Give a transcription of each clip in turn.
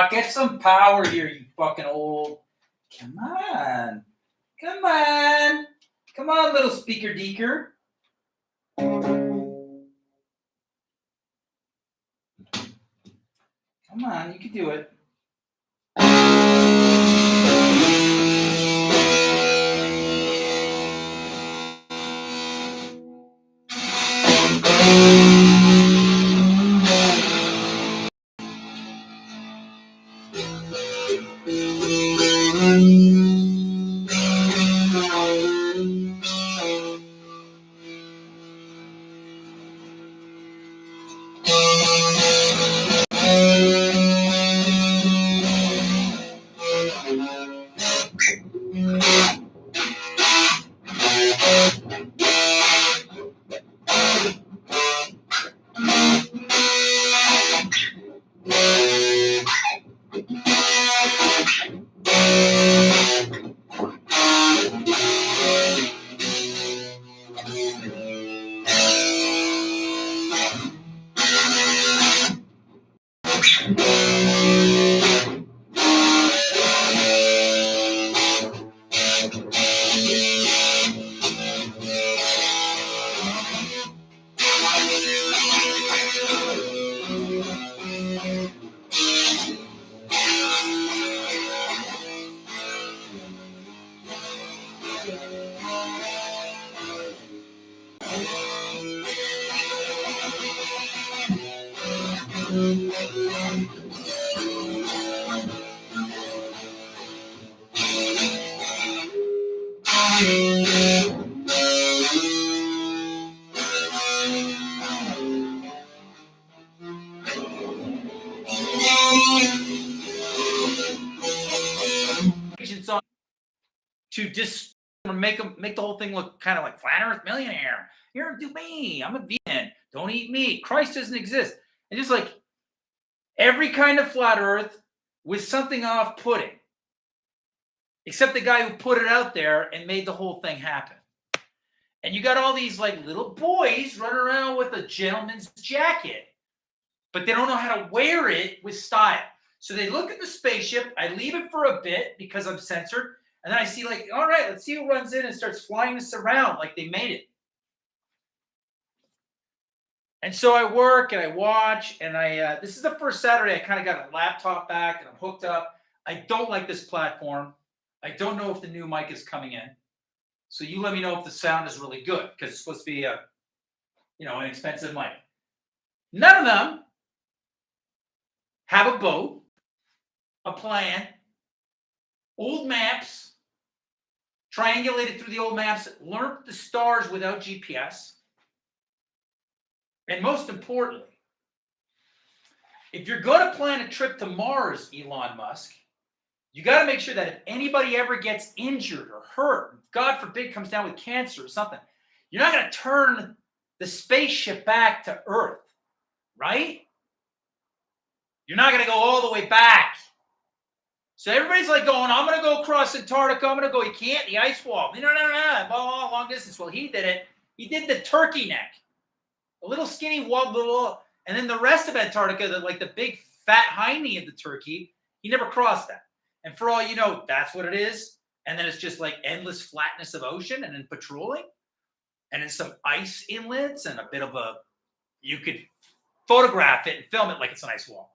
Rock, get some power here, you fucking old. Come on. Come on. Come on, little speaker deaker. Come on, you can do it. To just make the whole thing look kind of like flat Earth millionaire. Here, do me. I'm a vegan. Don't eat meat. Christ doesn't exist. And just like every kind of flat Earth with something off-putting, except the guy who put it out there and made the whole thing happen. And you got all these like little boys running around with a gentleman's jacket, but they don't know how to wear it with style. So they look at the spaceship. I leave it for a bit because I'm censored. And then I see like, all right, let's see who runs in and starts flying this around like they made it. And so I work and I watch, and this is the first Saturday I kind of got a laptop back and I'm hooked up. I don't like this platform. I don't know if the new mic is coming in. So you let me know if the sound is really good, because it's supposed to be an expensive mic. None of them have a boat, a plan, old maps, triangulated through the old maps, learned the stars without GPS. And most importantly, if you're going to plan a trip to Mars, Elon Musk, you got to make sure that if anybody ever gets injured or hurt, God forbid comes down with cancer or something, you're not going to turn the spaceship back to Earth, right? You're not going to go all the way back. So everybody's like going, I'm going to go across Antarctica. I'm going to go, you can't, the ice wall. No, long distance. Well, he did it. He did the turkey neck. A little skinny wall, and then the rest of Antarctica, the big fat hiney of the turkey, he never crossed that. And for all you know, that's what it is. And then it's just like endless flatness of ocean, and then patrolling, and then some ice inlets, and a bit of you could photograph it and film it like it's an ice wall.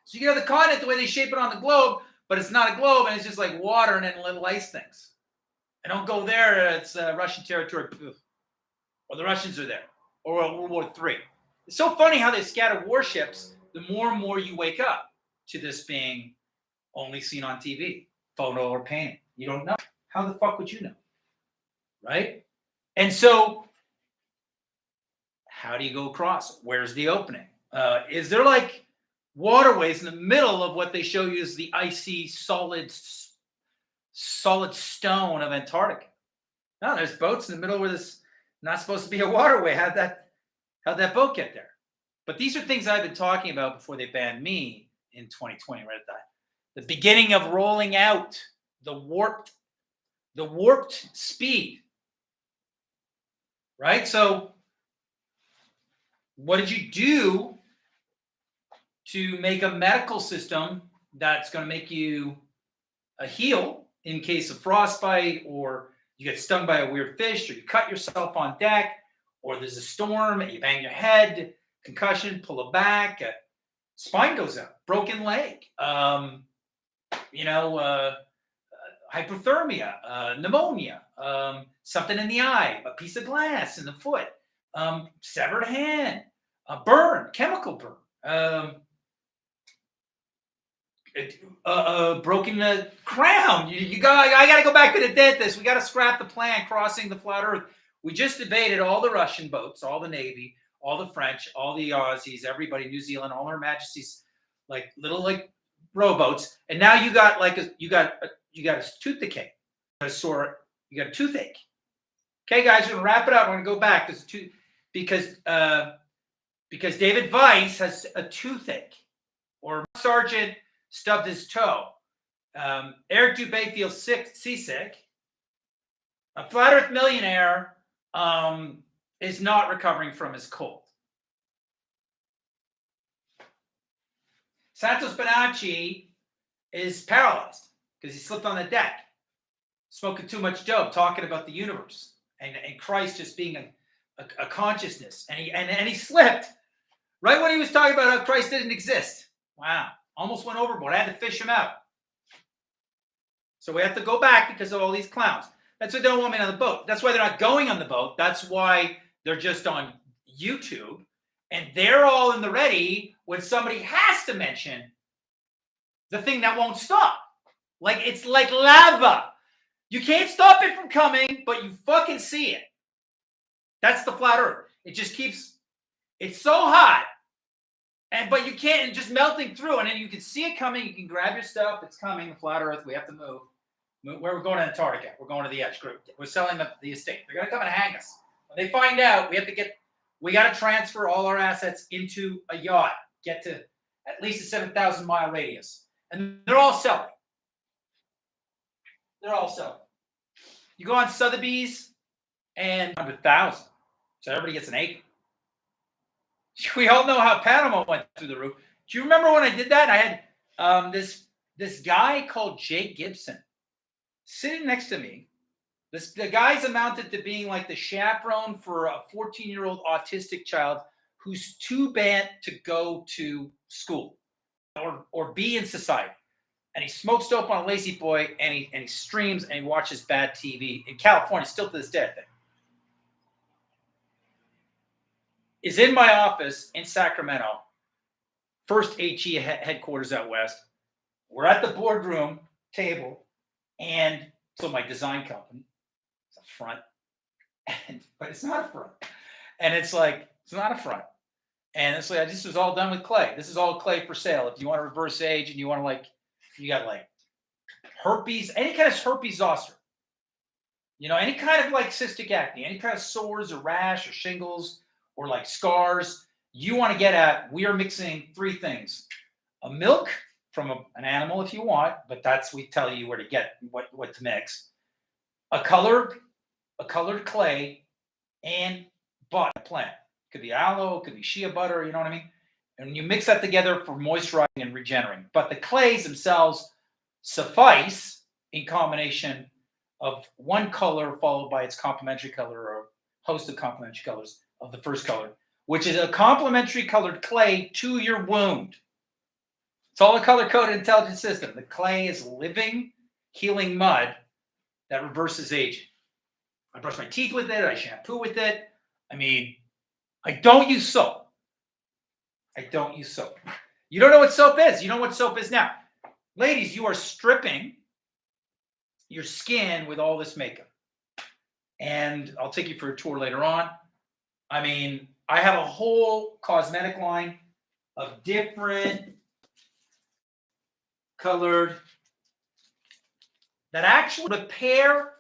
So you have the continent the way they shape it on the globe, but it's not a globe, and it's just like water and then little ice things. And don't go there, it's Russian territory. Or the Russians are there, or World War III. It's so funny how they scatter warships. The more and more you wake up to this being only seen on TV, photo or painting. You don't know. How the fuck would you know? Right? And so, how do you go across? Where's the opening? Is there like waterways in the middle of what they show you as the icy, solid stone of Antarctica? No, there's boats in the middle where this not supposed to be a waterway. How'd that boat get there? But these are things I've been talking about before they banned me in 2020, right at the beginning of rolling out the warped speed. Right? So what did you do to make a medical system that's going to make you heal in case of frostbite, or you get stung by a weird fish, or you cut yourself on deck, or there's a storm and you bang your head, concussion, pull it back, spine goes out, broken leg, hypothermia, pneumonia, something in the eye, a piece of glass in the foot, severed hand, a burn, chemical burn, broken crown. I got to go back to the dentist. We got to scrap the plan crossing the flat earth. We just evaded all the Russian boats, all the Navy, all the French, all the Aussies, everybody, New Zealand, all Her Majesty's little rowboats, and now you got a tooth decay, a sore, you got a toothache. Okay, guys, we're gonna wrap it up. We're gonna go back because David Weiss has a toothache, or Sergeant stubbed his toe. Eric Dubé feels seasick. A flat Earth millionaire is not recovering from his cold. Santos Bonacci is paralyzed because he slipped on the deck, smoking too much dope, talking about the universe and Christ just being a consciousness. And he slipped right when he was talking about how Christ didn't exist. Wow. Almost went overboard. I had to fish him out. So we have to go back because of all these clowns. That's why they don't want me on the boat. That's why they're not going on the boat. That's why they're just on YouTube. And they're all in the ready when somebody has to mention the thing that won't stop. It's like lava. You can't stop it from coming, but you fucking see it. That's the flat earth. It just keeps, it's so hot, but you can't, just melting through, and then you can see it coming. You can grab your stuff. It's coming, the flat earth. We have to move. Where we're going to Antarctica. We're going to the edge group. We're selling the estate. They're going to come and hang us. When they find out, we got to transfer all our assets into a yacht, get to at least a 7,000 mile radius. And they're all selling. They're all selling. You go on Sotheby's and 100,000. So everybody gets an acre. We all know how Panama went through the roof. Do you remember when I did that? I had this guy called Jake Gibson sitting next to me. The guy's amounted to being like the chaperone for a 14-year-old autistic child who's too bad to go to school or be in society. And he smokes dope on a lazy boy, and he streams and he watches bad TV in California, still to this day, I think. Is in my office in Sacramento, first HE headquarters out west. We're at the boardroom table, and so my design company, it's a front, but it's not a front. And it's not a front. And it's this was all done with clay. This is all clay for sale. If you want to reverse age and you want to you got herpes, any kind of herpes zoster, any kind of cystic acne, any kind of sores or rash or shingles or scars, you want to get at, we are mixing three things: a milk from an animal if you want, but we tell you where to get what to mix, a colored clay, and a plant. It could be aloe, it could be shea butter, you know what I mean? And you mix that together for moisturizing and regenerating. But the clays themselves suffice in combination of one color followed by its complementary color or a host of complementary colors of the first color, which is a complementary colored clay to your wound. It's all a color-coded intelligent system. The clay is living, healing mud that reverses aging. I brush my teeth with it. I shampoo with it. I don't use soap. You don't know what soap is. You know what soap is now. Ladies, you are stripping your skin with all this makeup. And I'll take you for a tour later on. I have a whole cosmetic line of different colored that actually repair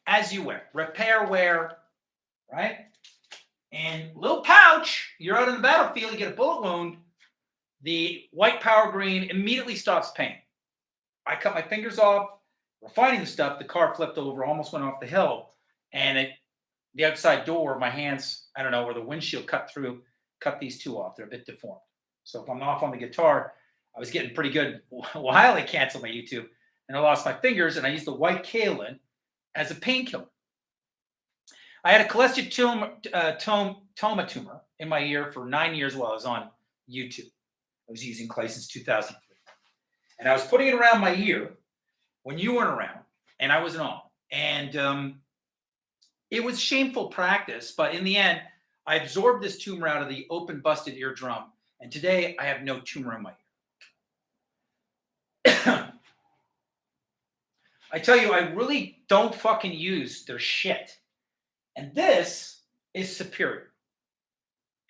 as you wear. Repair wear, right? And little pouch, you're out on the battlefield, you get a bullet wound, the white power green immediately stops pain. I cut my fingers off, refining the stuff, the car flipped over, almost went off the hill, and the outside door, my hands, I don't know, where the windshield cut through, cut these two off. They're a bit deformed. So if I'm off on the guitar, I was getting pretty good while I canceled my YouTube, and I lost my fingers, and I used the white kaolin as a painkiller. I had a cholesteatoma tumor in my ear for 9 years while I was on YouTube. I was using clay since 2003. And I was putting it around my ear when you weren't around, and I wasn't on. And it was shameful practice, but in the end, I absorbed this tumor out of the open, busted eardrum, and today I have no tumor in my ear. I tell you, I really don't fucking use their shit. And this is superior.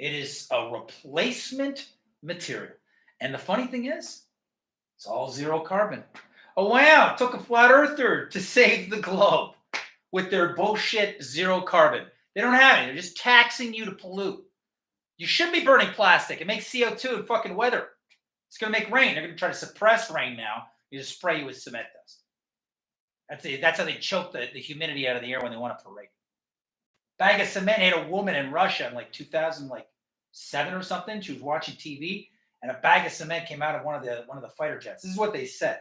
It is a replacement material. And the funny thing is, it's all zero carbon. Oh, wow, it took a flat earther to save the globe with their bullshit zero carbon. They don't have it. They're just taxing you to pollute. You should be burning plastic. It makes CO2 and fucking weather. It's going to make rain. They're going to try to suppress rain now. You just spray you with cement dust. That's how they choke the humidity out of the air when they want to parade. Bag of cement hit a woman in Russia in like 2007 or something. She was watching TV, and a bag of cement came out of one of the fighter jets. This is what they said.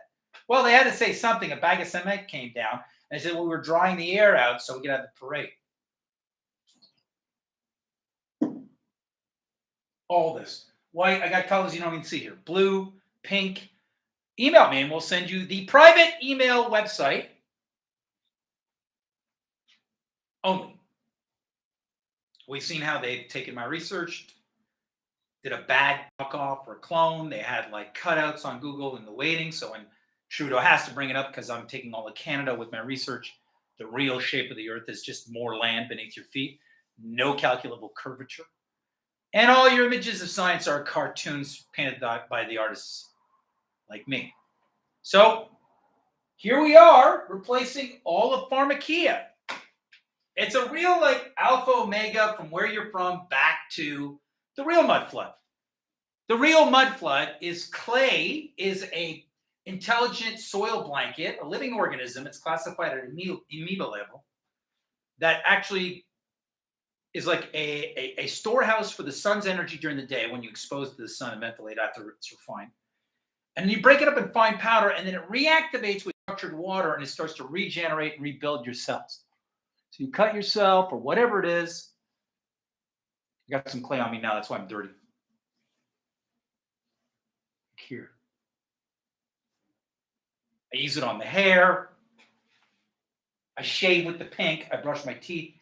Well, they had to say something. A bag of cement came down, and they said, well, we were drying the air out so we could have the parade. All this. White, I got colors you don't even see here. Blue, pink. Email me, and we'll send you the private email website only. We've seen how they've taken my research, did a bad knockoff or clone. They had like cutouts on Google in the waiting. So when Trudeau has to bring it up because I'm taking all of Canada with my research, the real shape of the earth is just more land beneath your feet, no calculable curvature. And all your images of science are cartoons painted by the artists like me. So here we are replacing all of pharmakia. It's a real like alpha omega from where you're from back to the real mud flood. The real mud flood is clay, is a intelligent soil blanket, a living organism. It's classified at amoeba level that actually is like a storehouse for the sun's energy during the day when you expose it to the sun and ventilate after it's refined. And then you break it up in fine powder, and then it reactivates with structured water, and it starts to regenerate and rebuild your cells. So you cut yourself or whatever it is. I got some clay on me now. That's why I'm dirty. Here. I use it on the hair. I shave with the pink. I brush my teeth.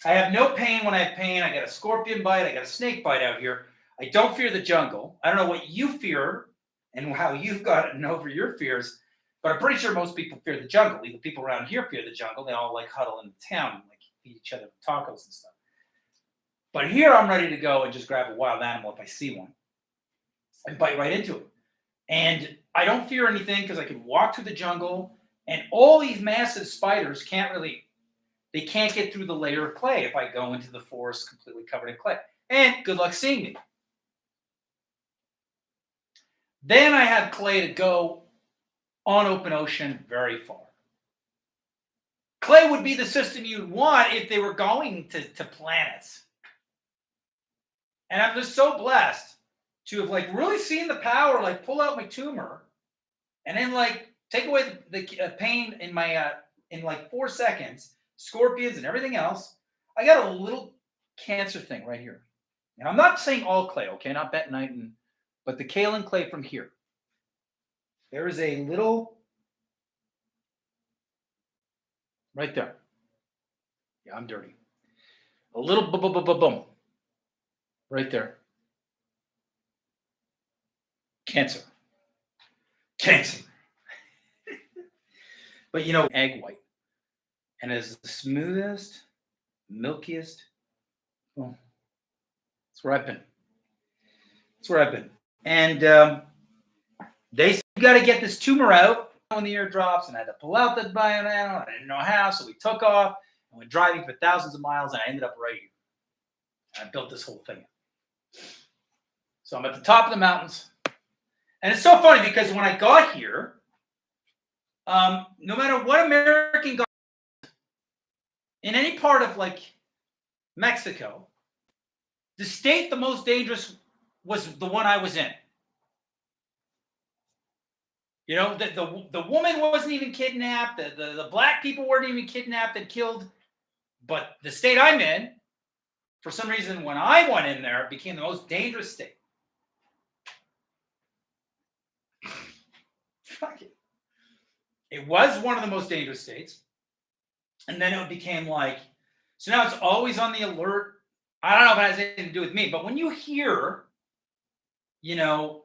I have no pain when I have pain. I got a scorpion bite. I got a snake bite out here. I don't fear the jungle. I don't know what you fear and how you've gotten over your fears, but I'm pretty sure most people fear the jungle. Even people around here fear the jungle. They all like huddle in the town and like feed each other tacos and stuff. But here I'm ready to go and just grab a wild animal if I see one and bite right into it. And I don't fear anything because I can walk through the jungle, and all these massive spiders can't get through the layer of clay if I go into the forest completely covered in clay. And good luck seeing me. Then I have clay to go on open ocean very far. Clay would be the system you'd want if they were going to planets. And I'm just so blessed to have like really seen the power, like pull out my tumor and then like take away the pain in my in like 4 seconds, scorpions and everything else. I got a little cancer thing right here. And I'm not saying all clay, okay, not bentonite, but the kaolin clay from here. There is a little right there. Yeah, I'm dirty. A little boom. Right there. Cancer. But you know, egg white. And it's the smoothest, milkiest. Well, that's where I've been. And they said, you got to get this tumor out when the ear drops, and I had to pull out the biome animal. I didn't know how, so we took off and went driving for thousands of miles, and I ended up right here. I built this whole thing. So I'm at the top of the mountains. And it's so funny because when I got here, no matter what American got in any part of like Mexico, The state the most dangerous was the one I was in. You know, the woman wasn't even kidnapped. The black people weren't even kidnapped and killed. But the state I'm in, for some reason, when I went in there, it became the most dangerous state. Fuck it. It was one of the most dangerous states. And then it became like, so now it's always on the alert. I don't know if it has anything to do with me, but when you hear, you know,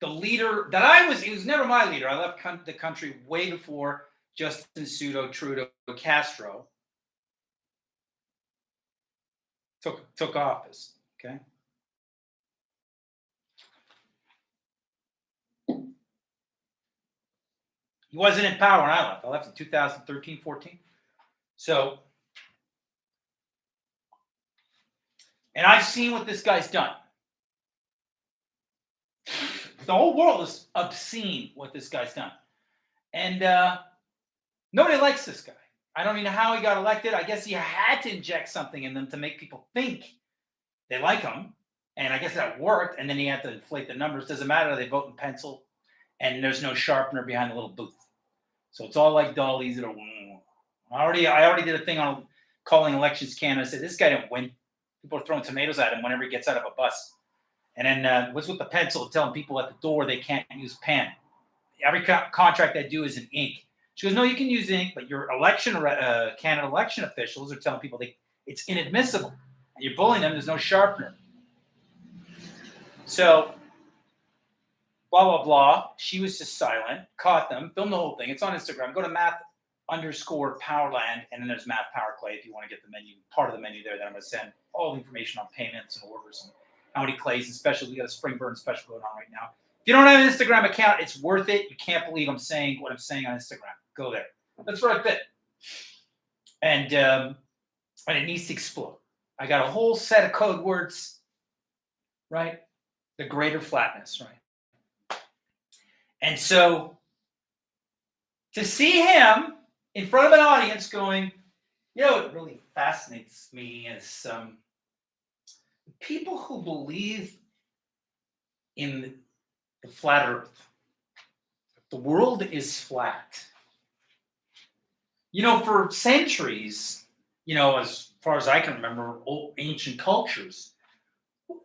the leader that I was, he was never my leader. I left the country way before Justin Trudeau Castro took office. Okay. He wasn't in power when I left. I left in 2013, 14. So, and I've seen what this guy's done. The whole world is obscene what this guy's done. And nobody likes this guy. I don't even know how he got elected. I guess he had to inject something in them to make people think they like him. And I guess that worked. And then he had to inflate the numbers. Doesn't matter. They vote in pencil. And there's no sharpener behind the little booth. So it's all like dollies. I already did a thing on calling Elections Canada. I said, this guy didn't win. People are throwing tomatoes at him whenever he gets out of a bus. And then what's with the pencil telling people at the door they can't use pen? Every contract I do is in ink. She goes, no, you can use ink, but your Canada election officials are telling people it's inadmissible. And you're bullying them. There's no sharpener. So, blah, blah, blah. She was just silent. Caught them. Filmed the whole thing. It's on Instagram. Go to math_Powerland, and then there's Math Power Clay if you want to get the menu, part of the menu there that I'm going to send all the information on payments and orders and how many clays and specials. We got a spring burn special going on right now. If you don't have an Instagram account, it's worth it. You can't believe I'm saying what I'm saying on Instagram. Go there. That's where I fit. And it needs to explode. I got a whole set of code words, right? The greater flatness, right? And so to see him in front of an audience going, you know, what really fascinates me is people who believe in the flat earth. The world is flat. You know, for centuries, you know, as far as I can remember, old ancient cultures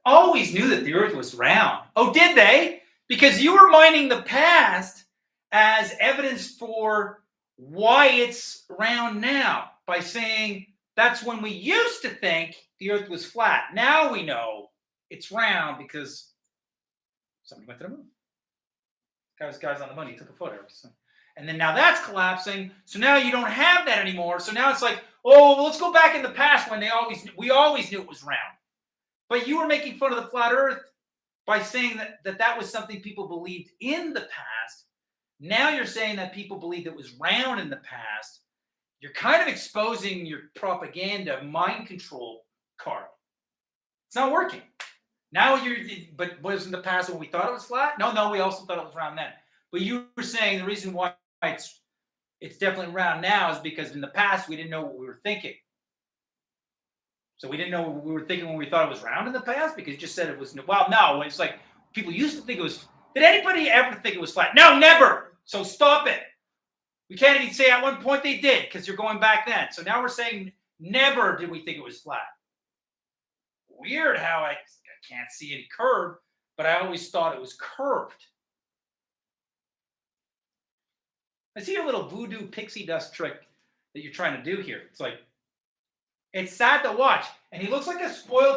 always knew that the earth was round. Oh, did they? Because you were mining the past as evidence for why it's round now by saying that's when we used to think the earth was flat. Now we know it's round because somebody went to the moon. Guys on the moon, he took a photo. And then now that's collapsing. So now you don't have that anymore. So now it's like, oh, let's go back in the past when we always knew it was round. But you were making fun of the flat earth by saying that was something people believed in the past. Now you're saying that people believed it was round in the past. You're kind of exposing your propaganda mind control card. It's not working. Now but was in the past when we thought it was flat? No, we also thought it was round then. But you were saying the reason why it's definitely round now is because in the past we didn't know what we were thinking. So we didn't know what we were thinking when we thought it was round in the past because you just said it was. Well, no, it's like people used to think it was. Did anybody ever think it was flat? No, never. So stop it. We can't even say at one point they did because you're going back then. So now we're saying never did we think it was flat. Weird how I can't see any curve, but I always thought it was curved. I see a little voodoo pixie dust trick that you're trying to do here. It's like, it's sad to watch. And he looks like a spoiled